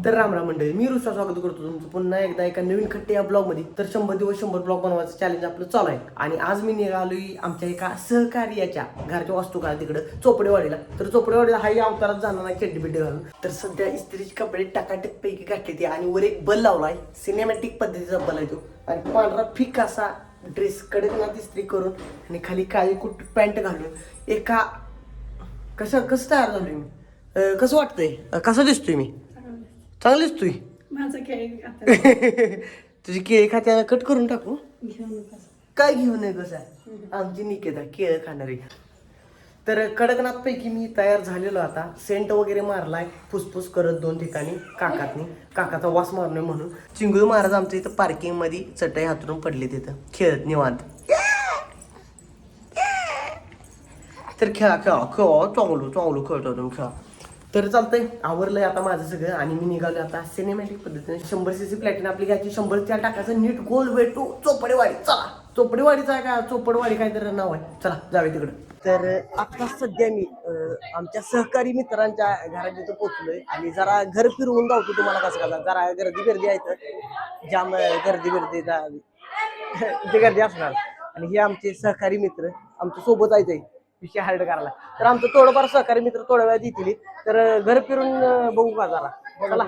तर रामराम मंडळी, मी रुसा स्वागत करतो तुमचं पुन्हा एकदा एका नवीन खट्टे या ब्लॉगमध्ये. तर 100 दिवस 100 ब्लॉग बनवायचं चॅलेंज आपलं चालू आहे. आणि आज मी निघालोय आमच्या एका सहकार्याच्या घरच्या वास्तुकाला तिकडं चोपडेवाडीला. तर चोपडेवाडीला हाही अवतारात जाणार नाही चड्डी बिड्डी घालून. तर सध्या इस्त्रीचे कपडे टाकाटक पैकी घातले ते आणि वर एक बल लावलाय, सिनेमॅटिक पद्धतीचा बल आहे तो. आणि पांढरा फिक असा ड्रेस कडकनाथ इस्त्री करून आणि खाली काळी कुट पॅन्ट घालून एका कसं तयार झालोय मी, कसं वाटतंय, कसं दिसतोय मी? चांगलीच तुई माझं केळी तुझी केळी खात्याला कट करून टाकू. घेऊन काय घेऊ नये कसं आमची निकेता केळ खाणारी. तर कडकनाथ पैकी मी तयार झालेलो. आता सेंट वगैरे मारलाय फुसफुस करत 2 ठिकाणी काकाचा वास मारणे म्हणून. चिंगळू महाराज आमच्या इथं पार्किंग मध्ये चटई हातरून पडले तिथं खेळत निवांत. तर खेळा चांगलो खेळतो तुम्ही खेळा. तर चालतंय, आवरलंय आता माझं सगळं आणि मी निघालो आता सिनेमॅटिक पद्धतीने 100cc प्लॅटिन आपली घ्यायची, 100 त्या टाकायचं नीट गोल वेटू चोपडेवाडी. चला चोपडेवाडीचा आहे का चोपडवाडी काहीतरी नाव आहे, चला जावे तिकडं. तर आता सध्या मी आमच्या सहकारी मित्रांच्या घरात तिथं पोहोचलोय आणि जरा घर फिरवून जाऊतो तुम्हाला. कसं जरा गर्दी आहे तर जाम गर्दी गर्दी असणार. आणि हे आमचे सहकारी मित्र आमच्या सोबत आहेत विषय हार्ड करायला. तर आमचं थोडंफार सहकारी मित्र थोड्या वेळात येतील. तर घर फिरून बघू का जरा, चला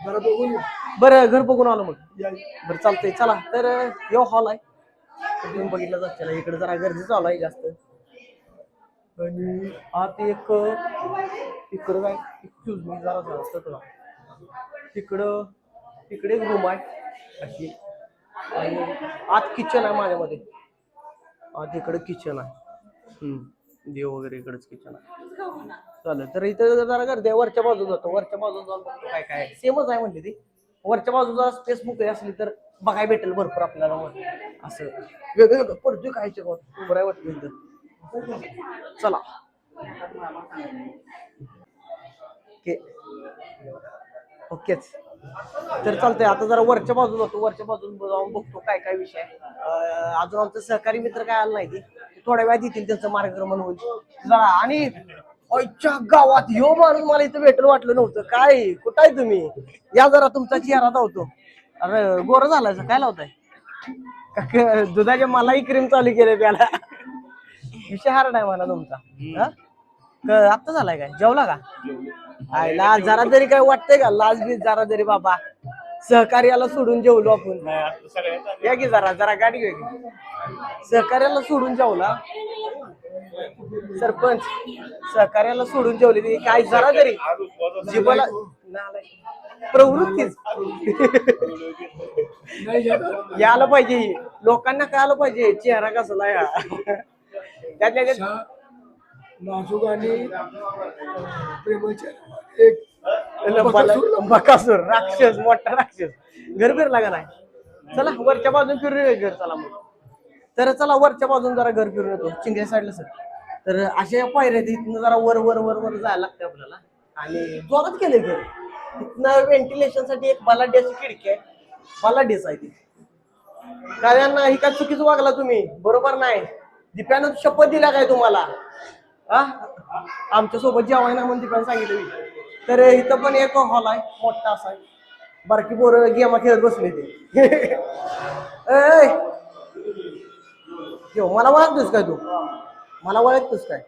जरा बघून. बरं घर बघून आलो मग. बरं चालतंय चला. तर यो हॉल आहे, तुम्ही बघितलं जात. इकडे जरा गर्दी चालू आहे जास्त. आणि आत एक इकडं काय एक्सक्यूज मी जरा तिकडे एक रूम आहे अशी. आणि आत किचन आहे माझ्यामध्ये. आत इकडे किचन आहे, देव वगैरे इकडेच किचन आहे. चालेल, तर इथं जरा गर्दी आहे. वरच्या बाजूला जातो, वरच्या बाजूला जाऊन बघतो काय काय सेमच आहे म्हणते ती. वरच्या बाजूला स्पेस बुक असली तर बघायला भेटेल भरपूर आपल्याला. असं वेगळं पडतोय काय उभं वाटतं इथं. चला ओकेच. तर चालतंय, आता जरा वरच्या बाजूला जातो, वरच्या बाजूला जाऊन बघतो काय काय विषय. अजून आमचं सहकारी मित्र काय आलं नाही, ते थोड्या वेळात येतील, त्यांचं मार्गक्रमण होईल जरा. आणि आईच्या गावात ह्यो माणूस मला इथं भेटलं वाटलं नव्हतं. काय कुठं आहे तुम्ही? या जरा, तुमचा चेहरा धावतो. अरे गोरं झालाय, काय लावताय? दुधाच्या मलाही क्रीम चालू केले त्याला. विषय हार्ड आहे म्हणा तुमचा. आत्ता झालाय काय? जेवला का? लाज जरा तरी काय वाटतंय का? लाज बीज जरा तरी बाबा. सहकार्याला सोडून जेवलो आपण. या की जरा जरा गाडी घे. सहकार्याला सोडून जेवला सरपंच, सहकार्याला सोडून जेवले ती काय जरा तरी जिबाला प्रवृत्तीच यायला पाहिजे. लोकांना कळायला पाहिजे चेहरा कसला या. त्यातल्या नाजूक आणि प्रेमाच्या एक बकासूर राक्षस, मोठा राक्षस. घर फिरला का नाही? चला वरच्या बाजून फिरून घर. चला मग. तर चला वरच्या बाजून जरा घर फिरून येतो चिंगऱ्या साईडला सर. तर अशा पायऱ्या इथनं जरा वर वर वर वर जायला लागते आपल्याला. आणि जोरात केले घर. इथनं व्हेंटिलेशन साठी एक बलाढ्याची खिडकी आहे, बलाढ्याच आहे ती. कार्यांना ही काय चुकीचं वागला तुम्ही, बरोबर नाही. दिप्यानं शपथ दिला काय तुम्हाला? आमच्या सोबत जेवाय ना म्हणून दिप्यानं सांगितलं. तर इथं पण एक हॉल आहे मोठा असा. बारकी पोरं गेमा खेळत बसले ते. मला ओळखतोस काय तू? मला ओळखतोस काय?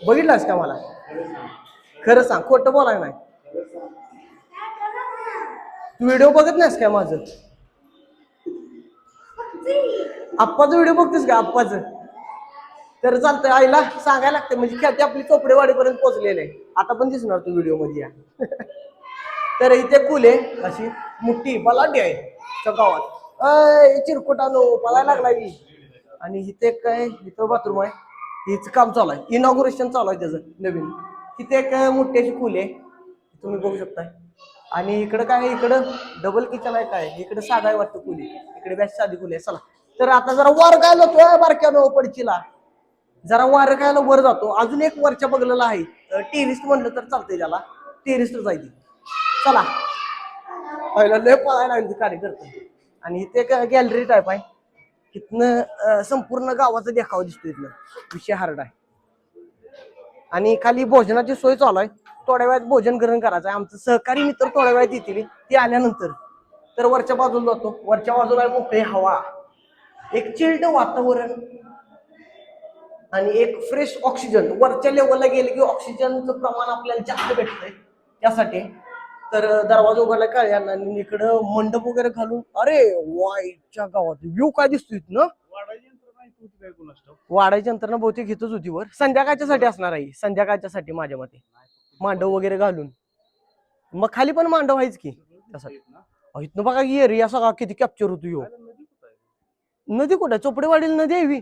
बघितलास का मला? खरं सांग, खोटं बोलाय नाही. तू व्हिडिओ बघत नाहीस काय माझं? आप्पाचं व्हिडिओ बघतोस का आप्पाचं? तर चालतंय, आईला सांगायला लागतं म्हणजे ख्याती आपली चोपडेवाडीपर्यंत पोहोचलेले आहे. आता पण दिसणार तू व्हिडिओ मध्ये या. तर इथे कुल आहे अशी मोठी बलाढ्य आहे गावात. चिरकुटानो पळायला लागलाय. आणि इथे काय, इथं बाथरूम आहे. हिच काम चालू आहे, इनॉग्रेशन चालू आहे त्याचं नवीन. तिथे एक मोठी कुल आहे, तुम्ही बघू शकताय. आणि इकडं काय, इकडं डबल किचन आहे काय, इकडे साधा आहे वाटतं कुली, इकडे बॅच साधी कुली आहे. चला, तर आता जरा वर काय जातोय बारक्यानो पडचीला. जरा वारं खायला वर जातो. अजून एक वरच्या बगलेला आहे, टेरिस्ट म्हणलं तर चालतंय त्याला, टेरिस्ट जायची. चला पहिला लय पळायला कार्यकर्ता. आणि इथे एक गॅलरी टाईप आहे, इथनं संपूर्ण गावाचा देखावा दिसतो. इथनं विषय हार्ड आहे. आणि खाली भोजनाची सोय चालू आहे. थोड्या वेळात भोजन ग्रहण करायचं आहे. आमचं सहकारी मित्र थोड्या वेळात येतील, ते आल्यानंतर तर वरच्या बाजूला जातो. वरच्या बाजूला मोकळी हवा, एक चिल्ड वातावरण आणि एक फ्रेश ऑक्सिजन. वरच्या लेवलला गेले की ऑक्सिजनचं प्रमाण आपल्याला जास्त भेटतंय त्यासाठी. तर दरवाजा उघडला काय आणि इकडं मंडप वगैरे घालून, अरे वाईच्या गावात व्ह्यू काय दिसतोय ना. वाढायची यंत्रणा बहुतेक इथंच होती वर. संध्याकाळच्या साठी असणार आहे, संध्याकाळच्या साठी माझ्या मते मांडव वगैरे घालून. मग खाली पण मांडव आहेच की त्यासाठी. इथनं बघा की एरिया सगळा किती कॅप्चर होतो. यो नदी कुठे? चोपडेवाडीला नदी आहे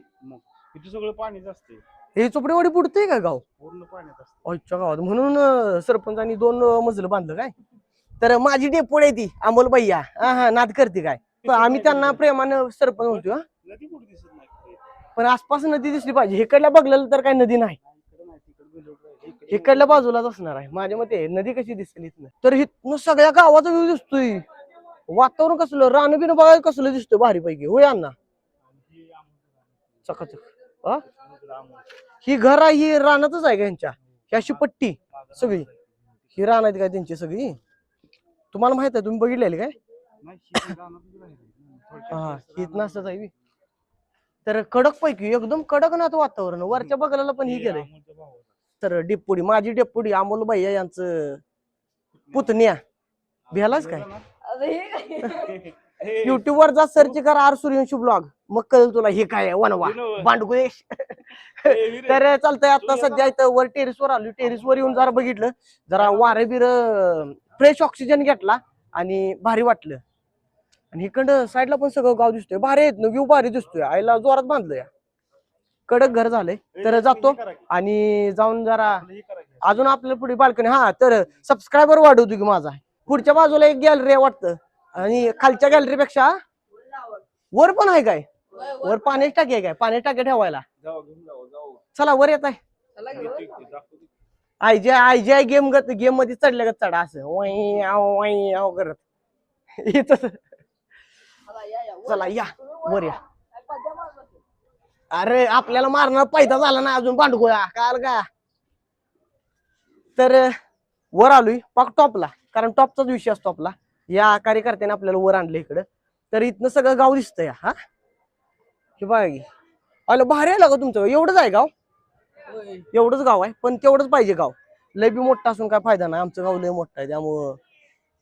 सगळं पाणीच असते. हे चोपडेवाडी पुढतंय का गाव? पूर्ण पाण्यात असते अच्छा गावात. म्हणून सरपंचांनी 2 मजलं बांधलं काय. तर माझी डेपोड आहे ती अमोल भैया. हा नाद करते काय. आम्ही त्यांना प्रेमानं सरपंच होतो. नदी कुठे दिसत नाही, पण आसपास नदी दिसली पाहिजे. इकडल्या बघलेलं तर काही नदी नाही, इकडल्या बाजूलाच असणार आहे माझ्या मते. नदी कशी दिसेल इथनं? तर इथनं सगळ्या गावाचा व्ह्यू दिसतोय. वातावरण कसलं, रान बिन बघायला कसलं दिसतोय भारी पैकी. होय अण्णा? चकाचक. ही घर आहे, ही रानातच आहे का यांच्या? ही अशी पट्टी सगळी ही रान आहेत का त्यांची सगळी? तुम्हाला माहित आहे? तुम्ही बघितलेली काय? हा इथनं असंच आहे. तर कडक पैकी एकदम कडक ना वातावरण. वरच्या बगलाला पण ही केलंय. तर डेपुडी, माझी डेपुडी अमोल भैया यांचं पुतण्या. भेलाच काय? युट्यूब वर जा, सर्च कर आर सूर्यवंशी ब्लॉग, मग कळेल तुला हे काय वनवा बांडगुळेश. तर चालतंय. आता सध्या इथं वर टेरेसवर आलो. टेरेसवर येऊन जरा बघितलं, जरा वारे बिर फ्रेश ऑक्सिजन घेतला आणि भारी वाटलं. आणि इकडं साईडला पण सगळं गाव दिसतोय. भारी आहेत ना, व्ह्यू भारी दिसतोय. आईला जोरात बांधलं या. कडक घर झालंय. तर जातो आणि जाऊन जरा अजून आपल्या पुढे बाल्कनी. हा तर सबस्क्रायबर वाढवतो की माझा. पुढच्या बाजूला एक गॅलरी आहे वाटतं, आणि खालच्या गॅलरी पेक्षा वर पण आहे काय? वर पाण्याची टाकी आहे काय? पाण्याची टाकी ठेवायला. चला वर येत आहे. आय गेम मध्ये चढल्या का चढा असं करत. चला या वर या. अरे आपल्याला मारणार पैदा झाला ना अजून भांडगोळा काल का. तर वर आलोय पाक टॉपला, कारण टॉपचाच विषय असतो आपला. या कार्यकर्त्याने आपल्याला वर आणलं इकडं. तर इथनं सगळं गाव दिसतंय. हा हे बघा की अरे भारी आहे का तुमचं. एवढंच आहे गाव? एवढंच गाव आहे, पण तेवढंच पाहिजे गाव. लय बी मोठा असून काय फायदा नाही. आमचं गाव लय मोठं आहे, त्यामुळं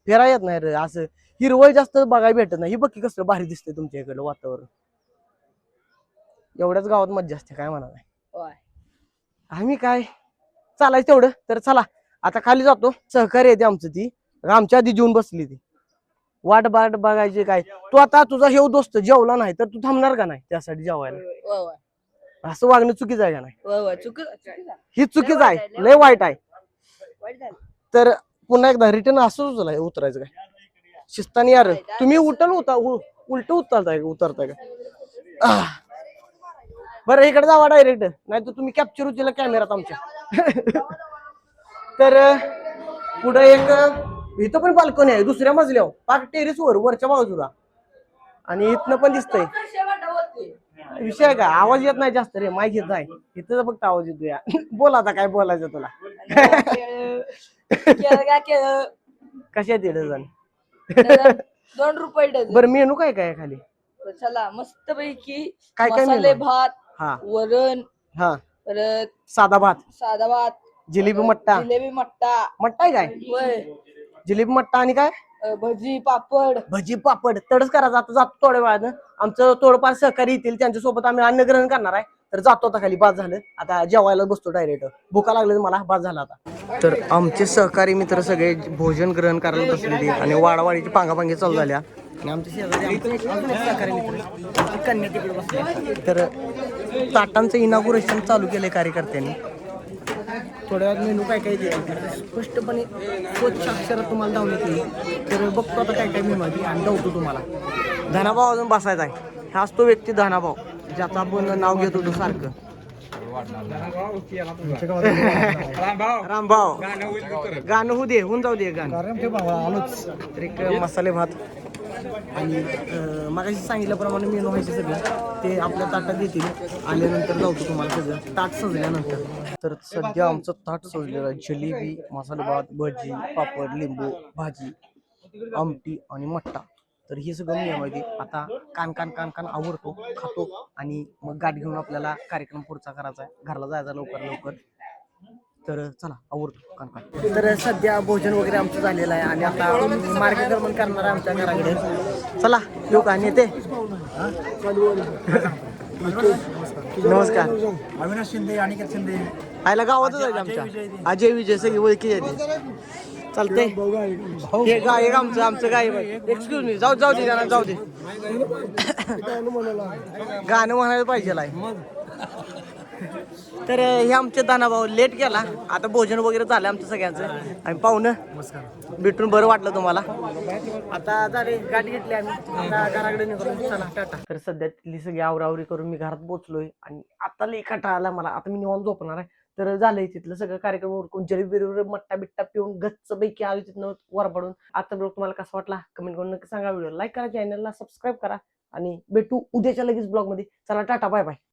फिरायला येत नाही रे. असं हिरवळ जास्त बघायला भेटत नाही. ही बघी कसं भारी दिसतंय तुमच्या इकडलं वातावरण. एवढ्याच गावात मज्जा असते काय म्हणा नाही. आम्ही काय चालायचं तेवढं. तर चला आता खाली जातो. सहकार्य येते आमचं, ती आमच्या आधी जेवून बसली. ती वाट बघायची काय. तू आता तुझा हे दोस्त जेवला नाही तर तू थांबणार का नाही त्यासाठी जेवायला? असं वागणं चुकीचं आहे का नाही? ही चुकीच आहे, लय वाईट आहे. तर पुन्हा एकदा रिटर्न असंच उतरायचं काय शिस्तानी. यार तुम्ही उलट उतरताय का? बरं इकडे जावा डायरेक्ट, नाही तर तुम्ही कॅप्चर होतील कॅमेरात आमच्या. तर पुढे एक इथं पण बाल्कनी आहे दुसऱ्या मजल्यावर, पाक टेरेसवर वरच्या बाजूला. आणि इथनं पण दिसतंय. विषय आहे का? आवाज येत नाही जास्त रे, माईक येत आहे इथं फक्त आवाज येतो या. बोल आता काय बोलायचं तुला. कशा येते डझन? 2 रुपये डझन. बरं मेनू काय काय खाली? चला मस्त पैकी काय काय मसाले मेनू? भात, हा वरण, हा परत साधा भात, जिलेबी मट्टा आहे काय? होय. जिलेबी मट्टा आणि काय? भजी पापड तडच करायचं. आता जातो थोड्या वेळानं. आमचं थोडंफार सहकारी येतील, त्यांच्यासोबत आम्ही अन्नग्रहण करणार आहे. तर जातो आता खाली. बाद झालं आता जेवायला बसतो डायरेक्ट. भुका लागले मला, बाद झाला आता. तर आमचे सहकारी मित्र सगळे भोजन ग्रहण करायला बसले आणि वाडावाडीची पांगापांगी चालू झाल्या. आणि आमच्या शेजारी अजून एक सहकारी मित्र कन्या तिकडे बसले. तर ताटांचं इनॉग्रेशन चालू केलंय कार्यकर्त्यांनी. थोड्या वेळात मेनू काय काय देते स्पष्टपणे स्वच्छ अक्षरात तुम्हाला धावण्यात येईल. तर बघतो आता काय काय मेनू आहे आणि धावतो तुम्हाला. धनाभाव अजून बसायचा आहे. हा असतो व्यक्ती धनाभाव, ज्याचं आपण नाव घेत होतो सारखं. रामभाऊ गाणं होऊ दे, होऊन जाऊ दे गाणं. आलोच तर एक मसाले भात आणि मगाशी सांगितल्याप्रमाणे मेनू व्हायचे सगळं ते आपल्या ताटात देतील. आल्यानंतर जाऊतो तुम्हाला सगळं ताट सजल्यानंतर. तर सध्या आमचं ताट सजलेलं आहे. जलेबी, मसाले भात, भजी, पापड, लिंबू, भाजी, आमटी आणि मट्टा. तर हे सगळं नियम आहे. आता कान कान कान कान आवडतो, खातो आणि मग गाठ घेऊन आपल्याला कार्यक्रम पुढचा करायचा आहे. घरला जायचा लवकर लवकर. तर चला आवडतो कान कान. तर सध्या भोजन वगैरे आमचं झालेलं आहे आणि आता मार्गक्रमण करणार आहे आमच्या घराकडे. चला येऊ का नेते. नमस्कार. अविनाश शिंदे आणि शिंदे आयला गावातच आहे आमच्या. अजय विजय सगळी ओळखी आहे. चालते हे गाय एक आमचं गाय. एक्सक्यूज मी, जाऊ दे जरा, जाऊ दे. गाणं म्हणायला पाहिजे आहे. तर हे आमचे दानाभाऊ लेट गेला. आता भोजन वगैरे झालं आमचं सगळ्यांचं आणि पाहुणं भेटून बरं वाटलं तुम्हाला. आता झाले गाठ घेतली आम्ही, आता घराकडे निघालो. चला टाटा. तर सध्या तिथली सगळी आवरावरी करून मी घरात पोहोचलोय आणि आता लई कंटाळा आला मला. आता मी निवांत झोपणार आहे. तर झालंय तिथलं सगळं कार्यक्रम उरकून जलेबी मट्टा बिट्टा पिऊन गच्च पैकी आलो तिथनं वर पडून. आता ब्लॉग तुम्हाला कसा वाटला कमेंट करून नक्की सांगा. व्हिडिओ लाईक करा, चॅनलला सबस्क्राईब करा आणि भेटू उद्याच्या लगेच ब्लॉग मध्ये. चला टाटा, बाय बाय.